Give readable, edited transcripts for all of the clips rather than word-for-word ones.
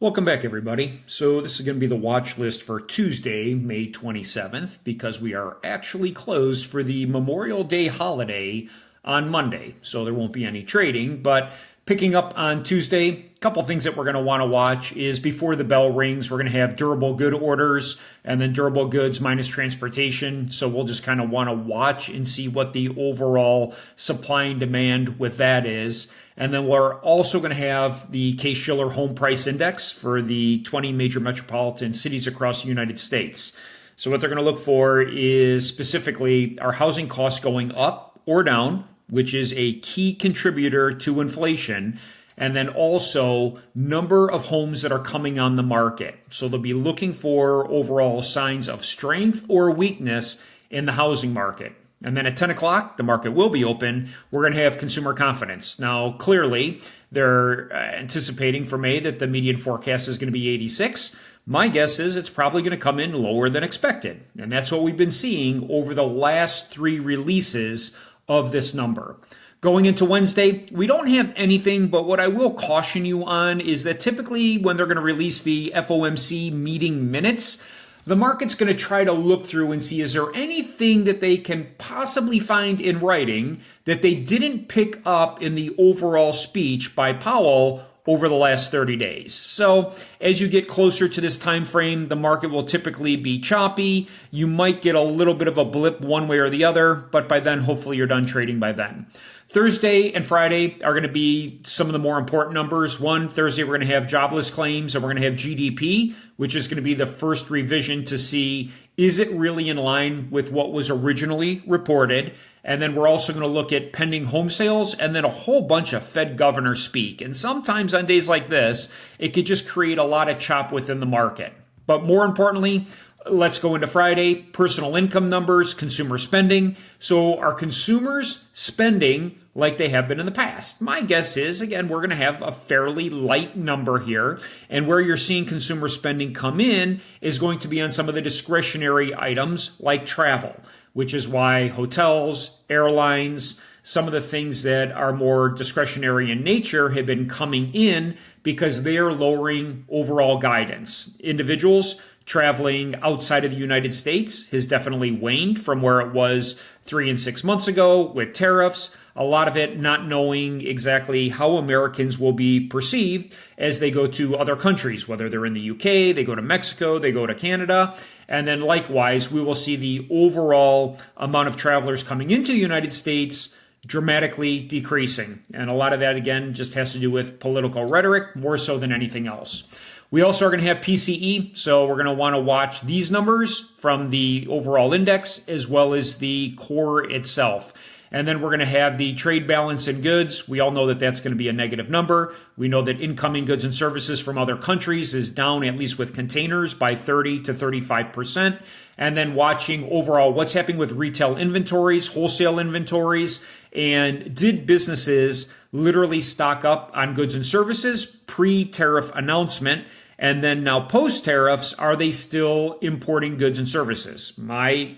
Welcome back, everybody. So this is going to be the watch list for Tuesday, May 27th, because we are actually closed for the Memorial Day holiday on Monday. So there won't be any trading, but picking up on Tuesday, a couple things that we're going to want to watch is before the bell rings, we're going to have durable good orders and then durable goods minus transportation. So we'll just kind of want to watch and see what the overall supply and demand with that is. And then we're also going to have the Case-Shiller Home Price Index for the 20 major metropolitan cities across the United States. So what they're going to look for is specifically, are housing costs going up or down, which is a key contributor to inflation, and then also number of homes that are coming on the market. So they'll be looking for overall signs of strength or weakness in the housing market. And then at 10 o'clock, the market will be open. We're going to have consumer confidence. Now, clearly, they're anticipating for May that the median forecast is going to be 86. My guess is it's probably going to come in lower than expected. And that's what we've been seeing over the last three releases of this number. Going into Wednesday, we don't have anything, but what I will caution you on is that typically when they're going to release the FOMC meeting minutes, the market's going to try to look through and see, is there anything that they can possibly find in writing that they didn't pick up in the overall speech by Powell over the last 30 days. So as you get closer to this time frame, the market will typically be choppy. You might get a little bit of a blip one way or the other, but by then, hopefully you're done trading by then. Thursday and Friday are going to be some of the more important numbers. Thursday, we're going to have jobless claims and we're going to have GDP, which is going to be the first revision to see, is it really in line with what was originally reported? And then we're also going to look at pending home sales and then a whole bunch of Fed governor speak. And sometimes on days like this, it could just create a lot of chop within the market. But more importantly, let's go into Friday, personal income numbers, consumer spending. So are consumers spending like they have been in the past? My guess is, again, we're going to have a fairly light number here. And where you're seeing consumer spending come in is going to be on some of the discretionary items like travel, which is why hotels, airlines, some of the things that are more discretionary in nature have been coming in because they are lowering overall guidance. Individuals traveling outside of the United States has definitely waned from where it was 3 and 6 months ago with tariffs. A lot of it not knowing exactly how Americans will be perceived as they go to other countries, whether they're in the UK, they go to Mexico, they go to Canada. And then likewise, we will see the overall amount of travelers coming into the United States dramatically decreasing. And a lot of that, again, just has to do with political rhetoric more so than anything else. We also are going to have PCE, so we're going to want to watch these numbers from the overall index as well as the core itself. And then we're going to have the trade balance in goods. We all know that that's going to be a negative number. We know that incoming goods and services from other countries is down, at least with containers, by 30 to 35%. And then watching overall what's happening with retail inventories, wholesale inventories, and did businesses literally stock up on goods and services pre-tariff announcement? And then now post-tariffs, are they still importing goods and services? My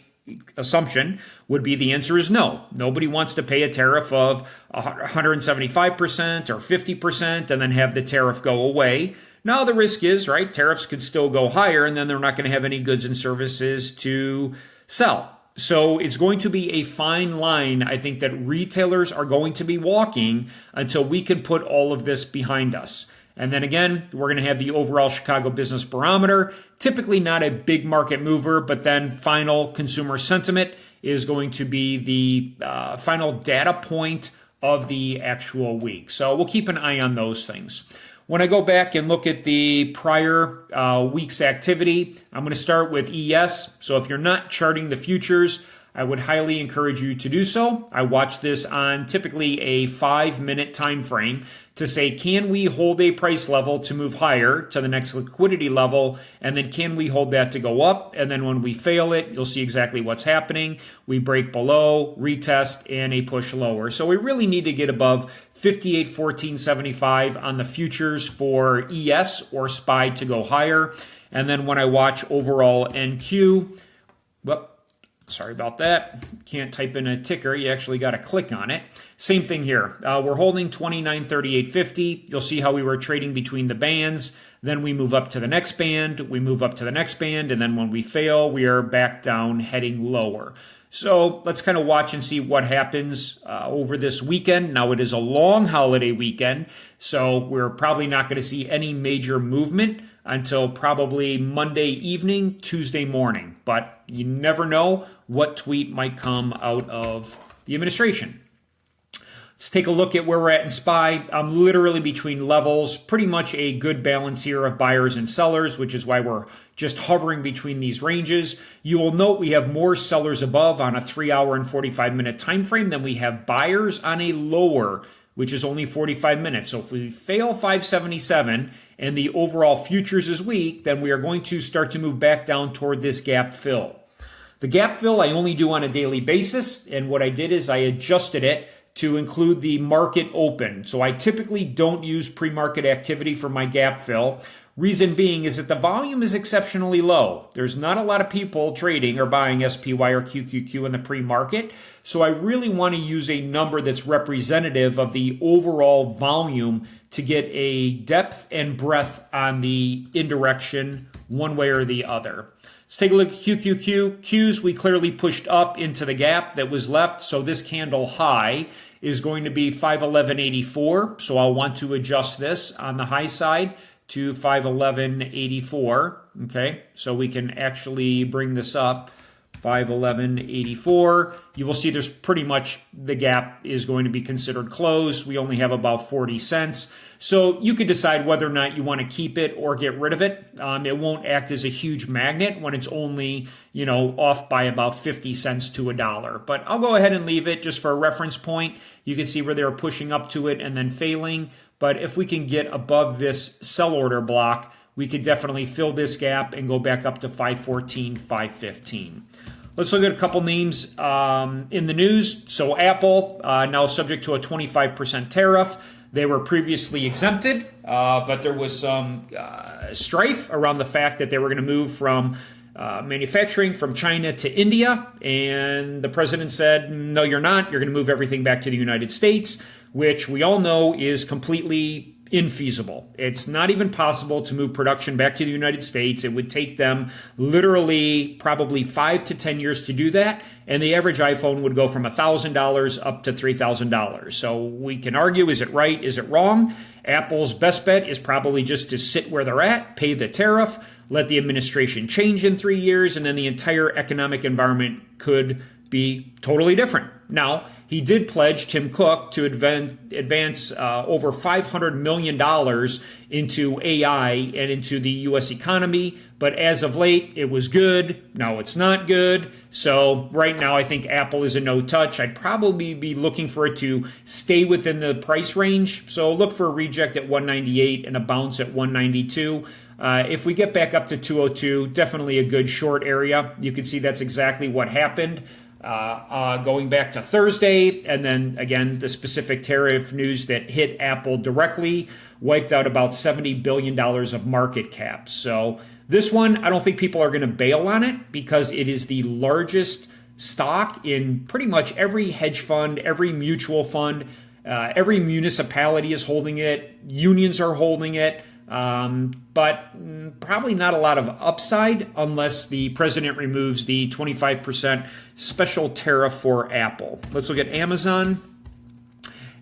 assumption would be the answer is no. Nobody wants to pay a tariff of 175% or 50% and then have the tariff go away. Now the risk is, right, tariffs could still go higher and then they're not going to have any goods and services to sell. So it's going to be a fine line, I think, that retailers are going to be walking until we can put all of this behind us. And then again, we're going to have the overall Chicago Business Barometer, typically not a big market mover, but then final consumer sentiment is going to be the final data point of the actual week. So we'll keep an eye on those things. When I go back and look at the prior week's activity, I'm going to start with ES. So if you're not charting the futures, I would highly encourage you to do so. I watch this on typically a 5-minute time frame to say, can we hold a price level to move higher to the next liquidity level? And then can we hold that to go up? And then when we fail it, you'll see exactly what's happening. We break below, retest, and a push lower. So we really need to get above 58.1475 on the futures for ES or SPY to go higher. And then when I watch overall NQ, Sorry about that. Can't type in a ticker. You actually got to click on it. Same thing here. We're holding 2938.50. You'll see how we were trading between the bands. Then we move up to the next band. We move up to the next band. And then when we fail, we are back down heading lower. So let's kind of watch and see what happens over this weekend. Now, it is a long holiday weekend, so we're probably not going to see any major movement until probably Monday evening, Tuesday morning. But you never know what tweet might come out of the administration. Let's take a look at where we're at in SPY. I'm literally between levels, pretty much a good balance here of buyers and sellers, which is why we're just hovering between these ranges. You will note we have more sellers above on a 3-hour and 45-minute time frame than we have buyers on a lower, which is only 45 minutes. So if we fail 577 and the overall futures is weak, then we are going to start to move back down toward this gap fill. The gap fill I only do on a daily basis, and what I did is I adjusted it to include the market open. So I typically don't use pre-market activity for my gap fill. Reason being is that the volume is exceptionally low. There's not a lot of people trading or buying SPY or QQQ in the pre-market. So I really want to use a number that's representative of the overall volume to get a depth and breadth on the indirection one way or the other. Let's take a look at QQQ. Qs, we clearly pushed up into the gap that was left. So this candle high is going to be 511.84. So I'll want to adjust this on the high side to 511.84. Okay, so we can actually bring this up. 511.84. You will see there's pretty much the gap is going to be considered closed. We only have about 40 cents. So you can decide whether or not you want to keep it or get rid of it. It won't act as a huge magnet when it's only, off by about 50 cents to $1. But I'll go ahead and leave it just for a reference point. You can see where they were pushing up to it and then failing. But if we can get above this sell order block, we could definitely fill this gap and go back up to 514, 515. Let's look at a couple names in the news. So Apple, now subject to a 25% tariff. They were previously exempted, but there was some strife around the fact that they were going to move from manufacturing from China to India. And the president said, no, you're not. You're going to move everything back to the United States, which we all know is completely infeasible. It's not even possible to move production back to the United States. It would take them literally probably 5 to 10 years to do that. And the average iPhone would go from $1,000 up to $3,000. So we can argue, is it right? Is it wrong? Apple's best bet is probably just to sit where they're at, pay the tariff, let the administration change in 3 years, and then the entire economic environment could be totally different. Now, he did pledge, Tim Cook, to advance over $500 million into AI and into the U.S. economy. But as of late, it was good. Now it's not good. So right now, I think Apple is a no-touch. I'd probably be looking for it to stay within the price range. So look for a reject at 198 and a bounce at 192. If we get back up to 202, definitely a good short area. You can see that's exactly what happened. Going back to Thursday, and then again, the specific tariff news that hit Apple directly wiped out about $70 billion of market cap. So this one, I don't think people are going to bail on it because it is the largest stock in pretty much every hedge fund, every mutual fund, every municipality is holding it, unions are holding it. But probably not a lot of upside unless the president removes the 25% special tariff for Apple. Let's look at Amazon.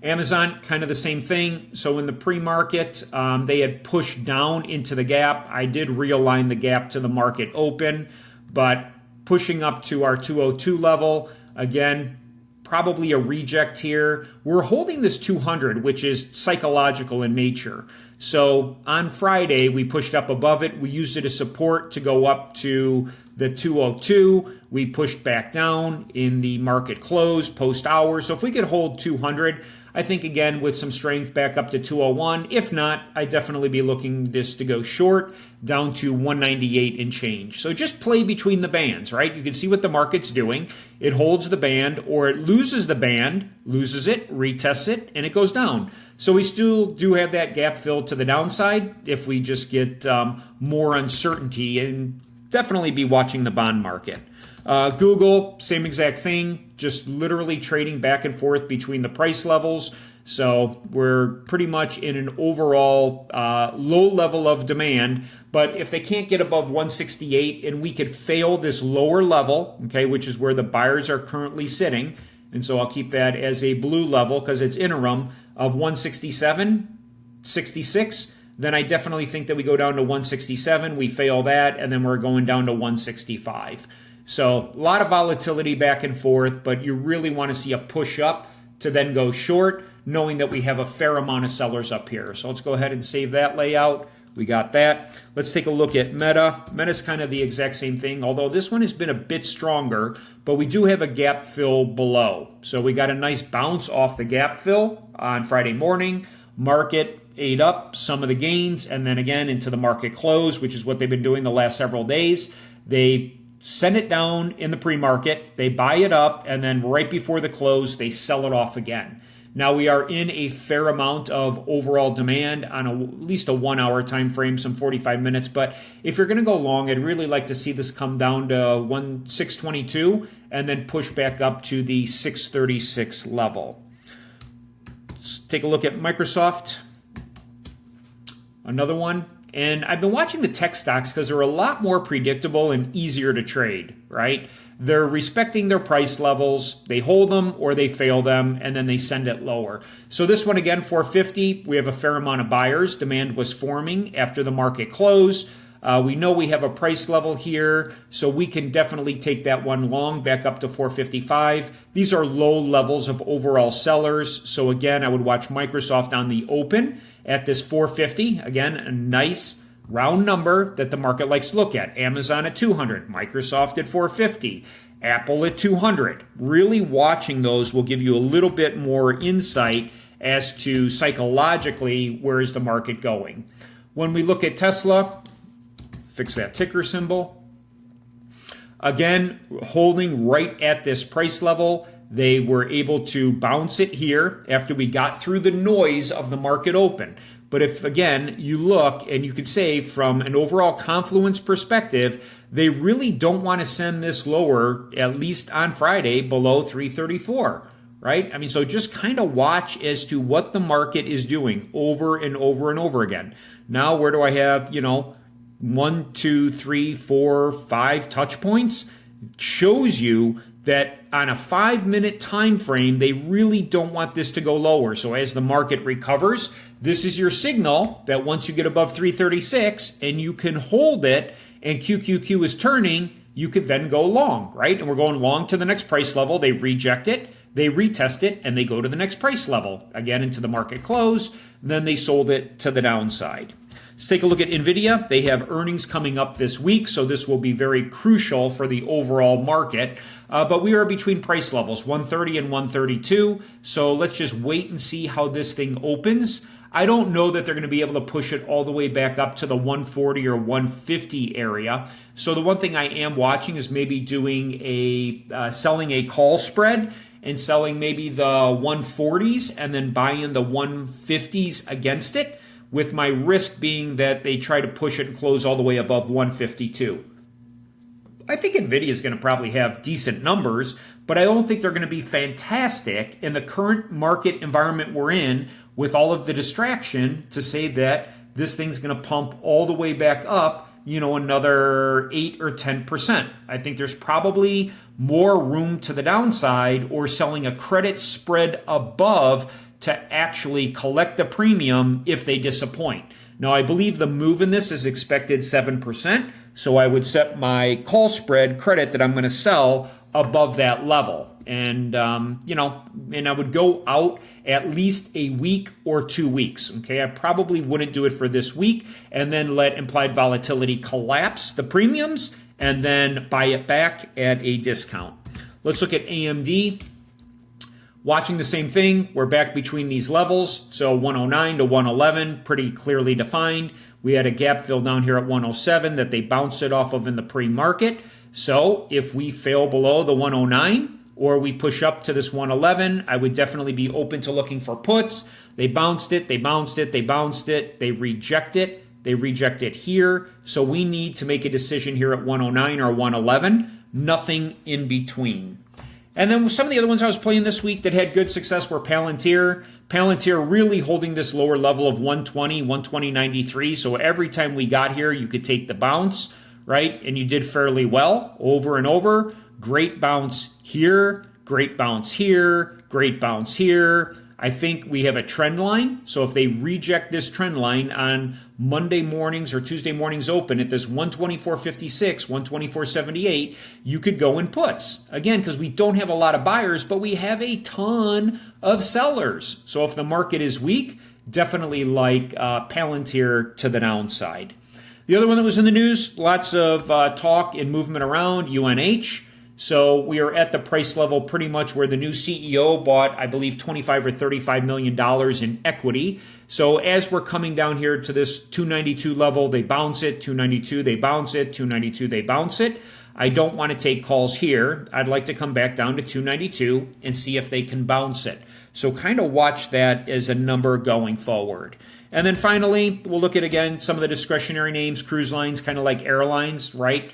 Amazon, kind of the same thing. So in the pre-market, they had pushed down into the gap. I did realign the gap to the market open, but pushing up to our 202 level, again, probably a reject here. We're holding this 200, which is psychological in nature. So on Friday, we pushed up above it. We used it as support to go up to the 202. We pushed back down in the market close post hours. So if we could hold 200, I think, again, with some strength back up to 201. If not, I'd definitely be looking this to go short down to 198 and change. So just play between the bands, right? You can see what the market's doing. It holds the band or it loses the band, loses it, retests it, and it goes down. So we still do have that gap filled to the downside if we just get more uncertainty, and definitely be watching the bond market. Google, same exact thing, just literally trading back and forth between the price levels. So we're pretty much in an overall low level of demand. But if they can't get above 168 and we could fail this lower level, okay, which is where the buyers are currently sitting, and so I'll keep that as a blue level because it's interim of 167.66, then I definitely think that we go down to 167, we fail that, and then we're going down to 165. So a lot of volatility back and forth, but you really want to see a push up to then go short, knowing that we have a fair amount of sellers up here. So let's go ahead and save that layout. We got that. Let's take a look at Meta. Meta's kind of the exact same thing, although this one has been a bit stronger, but we do have a gap fill below. So we got a nice bounce off the gap fill on Friday morning. Market ate up some of the gains, and then again into the market close, which is what they've been doing the last several days. They send it down in the pre-market, they buy it up, and then right before the close, they sell it off again. Now we are in a fair amount of overall demand on at least a 1 hour time frame, some 45 minutes. But if you're going to go long, I'd really like to see this come down to 622 and then push back up to the 636 level. Let's take a look at Microsoft. Another one. And I've been watching the tech stocks because they're a lot more predictable and easier to trade, right? They're respecting their price levels. They hold them or they fail them, and then they send it lower. So this one, again, 450, we have a fair amount of buyers. Demand was forming after the market close. We know we have a price level here, so we can definitely take that one long back up to 455. These are low levels of overall sellers. So again, I would watch Microsoft on the open at this 450. Again, a nice round number that the market likes to look at. Amazon at 200, Microsoft at 450, Apple at 200. Really watching those will give you a little bit more insight as to psychologically where is the market going. When we look at Tesla, fix that ticker symbol. Again, holding right at this price level. They were able to bounce it here after we got through the noise of the market open. But if, again, you look and you could say from an overall confluence perspective, they really don't want to send this lower, at least on Friday, below 334, right? I mean, so just kind of watch as to what the market is doing over and over and over again. Now, where do I have, 1, 2, 3, 4, 5 touch points? It shows you that on a 5-minute time frame, they really don't want this to go lower. So as the market recovers, this is your signal that once you get above 336 and you can hold it and QQQ is turning, you could then go long, right? And we're going long to the next price level. They reject it, they retest it, and they go to the next price level, again into the market close. Then they sold it to the downside. Let's take a look at NVIDIA. They have earnings coming up this week, so this will be very crucial for the overall market. But we are between price levels, 130 and 132. So let's just wait and see how this thing opens. I don't know that they're going to be able to push it all the way back up to the 140 or 150 area. So the one thing I am watching is maybe doing selling a call spread and selling maybe the 140s and then buying the 150s against it, with my risk being that they try to push it and close all the way above 152. I think NVIDIA is going to probably have decent numbers, but I don't think they're going to be fantastic in the current market environment we're in with all of the distraction to say that this thing's going to pump all the way back up, another 8 or 10%. I think there's probably more room to the downside or selling a credit spread above to actually collect the premium if they disappoint. Now, I believe the move in this is expected 7%, so I would set my call spread credit that I'm going to sell above that level. And, and I would go out at least a week or 2 weeks, okay? I probably wouldn't do it for this week and then let implied volatility collapse the premiums and then buy it back at a discount. Let's look at AMD. Watching the same thing, we're back between these levels, so 109 to 111, pretty clearly defined. We had a gap fill down here at 107 that they bounced it off of in the pre-market. So if we fail below the 109 or we push up to this 111, I would definitely be open to looking for puts. They bounced it, they bounced it, they bounced it, they reject it. They reject it here. So we need to make a decision here at 109 or 111. nothing in between. And then some of the other ones I was playing this week that had good success were Palantir. Palantir really holding this lower level of 120, 120.93. So every time we got here, you could take the bounce, right? And you did fairly well over and over. Great bounce here, great bounce here, great bounce here. I think we have a trend line. So if they reject this trend line on Monday mornings or Tuesday mornings open at this 124.56, 124.78, you could go in puts. Again, because we don't have a lot of buyers, but we have a ton of sellers. So if the market is weak, definitely like Palantir to the downside. The other one that was in the news, lots of talk and movement around, UNH. So we are at the price level pretty much where the new CEO bought, I believe, $25 or $35 million in equity. So as we're coming down here to this 292 level, they bounce it, 292, they bounce it, 292, they bounce it. I don't want to take calls here. I'd like to come back down to 292 and see if they can bounce it. So kind of watch that as a number going forward. And then finally, we'll look at, again, some of the discretionary names, cruise lines, kind of like airlines, right?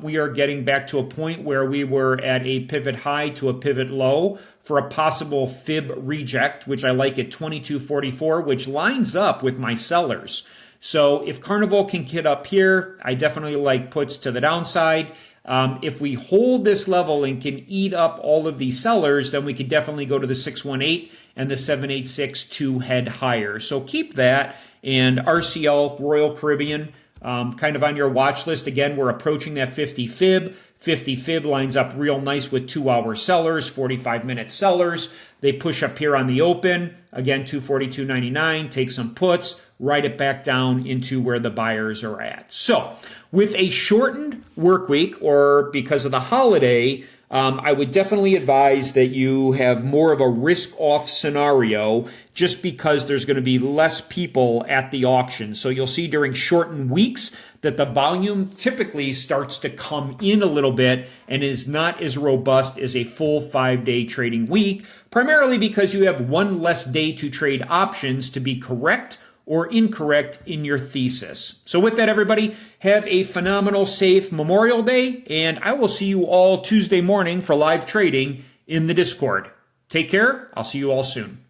We are getting back to a point where we were at a pivot high to a pivot low for a possible fib reject, which I like at 22.44, which lines up with my sellers. So if Carnival can get up here, I definitely like puts to the downside. If we hold this level and can eat up all of these sellers, then we could definitely go to the 618 and the 786 to head higher. So keep that. And RCL, Royal Caribbean, kind of on your watch list. Again, we're approaching that 50 fib. 50 fib lines up real nice with 2-hour sellers, 45-minute sellers. They push up here on the open. Again, 242.99. Take some puts, write it back down into where the buyers are at. So with a shortened work week, or because of the holiday, I would definitely advise that you have more of a risk-off scenario just because there's going to be less people at the auction. So you'll see during shortened weeks that the volume typically starts to come in a little bit and is not as robust as a full 5-day trading week, primarily because you have one less day to trade options to be correct or incorrect in your thesis. So with that, everybody, have a phenomenal, safe Memorial Day, and I will see you all Tuesday morning for live trading in the Discord. Take care. I'll see you all soon.